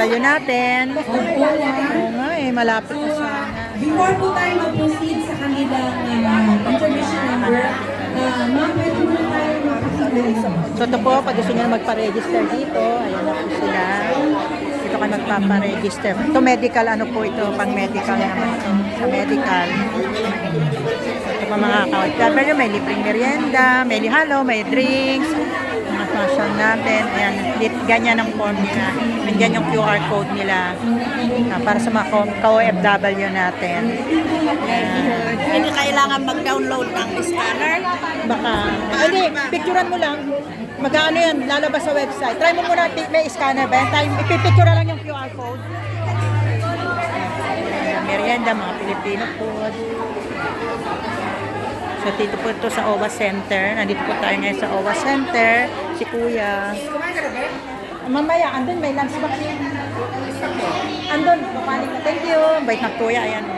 Layo natin. Oo nga eh, malapit na sana. Before po tayo mag-proceed sa kanilang information number, ma'am, pwede po tayo makakita. So ito po, pag gusto nyo magpa-register dito, ayan na po sila. Dito kayo magpapa-register. Ito medical, ano po ito, pang medical naman ito. Sa medical. Ito pa mga ka-cover, may libreng merienda, may lihalo, may drinks, mga fashion natin. Ayan, ganyan ang form nila. Ganyan yung QR code nila para sa mga ka-OFW natin. Hindi kailangan mag-download ng scanner. Baka, hindi, picturean mo lang. Mag-ano yan, lalabas sa website. Try mo muna, may scanner ba yan? Ipipicture lang yung QR code. Merienda, mga Filipino food. So, dito po ito sa OWA Center. Nandito po tayo ngayon sa OWA Center. Si Kuya. Mamaya, andun may lunch box. Andun, papaling na. Thank you. Bait na Kuya, ayan.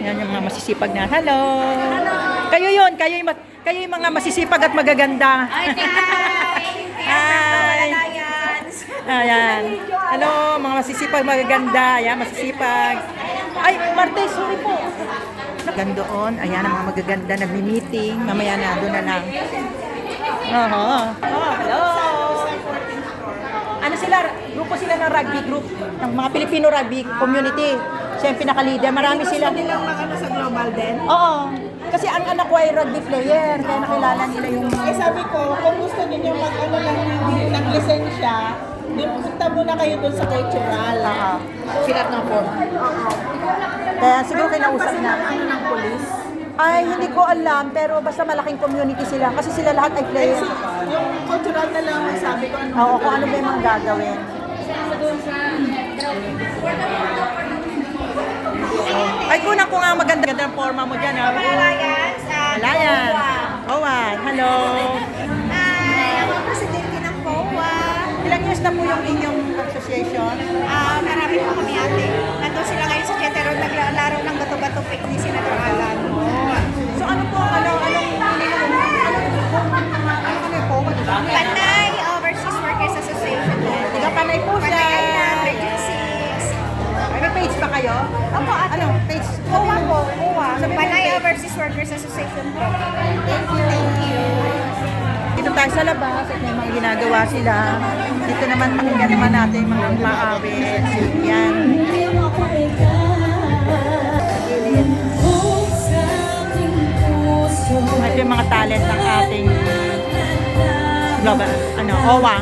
Yan yung mga masisipag na. Hello! Kayo yun, kayo yung mga masisipag at magaganda. Hi! Ayan. Hello, mga masisipag, magaganda. Ayan, masisipag. Ay, Martes, sorry po. Gandoon, ayan ang mga magaganda, nagmi-meeting. Mamaya na, doon na lang. Hello! Ano sila? Grupo sila ng rugby group, ng mga Filipino rugby community. Siya yung pinaka-leader. Marami sila. Gusto nilang mag-ano sa global din? Oo. Kasi ang anak ko ay rugby player, kaya nakilala nila yung... Eh sabi ko, kung gusto niyo mag-ano lang ng lisensya, punta muna kayo doon sa cultural. Silat ng form. Kaya siguro kinausap na. Ano ng police? Ay, hindi ko alam, pero basta malaking community sila. Kasi sila lahat ay player. Yung cultural na lang, sabi ko ano. Oo, kung ano ba yung mga gagawin. Ay, kunan ko nga maganda-ganda ng forma mo dyan. Alliance. Alliance. OWA. Hello. Ay, ang mga presidente ng POWA. Ilang years na po yung inyong association? Marami po kami ate. Nandun sila ngayon sa Jetero, naglalaro ng bato-bato picnic si Senator Alan. So ano po, ano po? Panay Overseas Workers Association. Tiga Panay po siya. Panay Island, Region 6. May page ba kayo? Opo, ate. Ano, page? POWA po, POWA. Sabi mo, Panay page. Overseas Workers Association po. Thank you. Thank you. Dito tayo sa labas at may mga ginagawa sila. Dito naman pakinggan naman natin yung mga maawit. Yan. Ito yung mga talent ng ating global, OWA.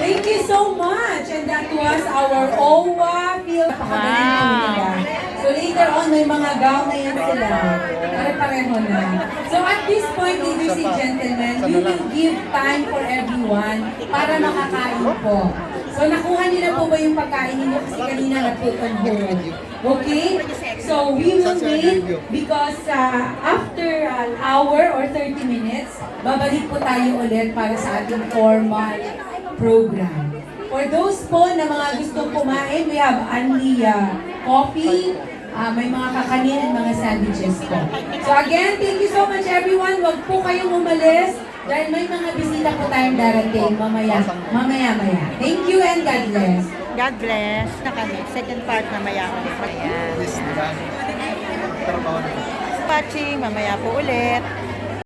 Thank you so much. And that was our OWA field. Wow. So later on, may mga gown na yan sila. Pare-pareho na. So at this point, ladies and gentlemen, we will give time for everyone para makakain po. So nakuha nila po ba yung pagkain ninyo kasi kanina na-put on hold? Okay? So we will wait because after an hour or 30 minutes, babalik po tayo ulit para sa ating formal program. For those po na mga gustong kumain, we have only coffee, may mga kakanin at mga sandwiches po. So again, thank you so much everyone. Huwag po kayong umalis dahil may mga bisita po tayong darating mamaya. Thank you and God bless. God bless na kami. Second part mamaya ulit. Ayan. Watching, mamaya po ulit.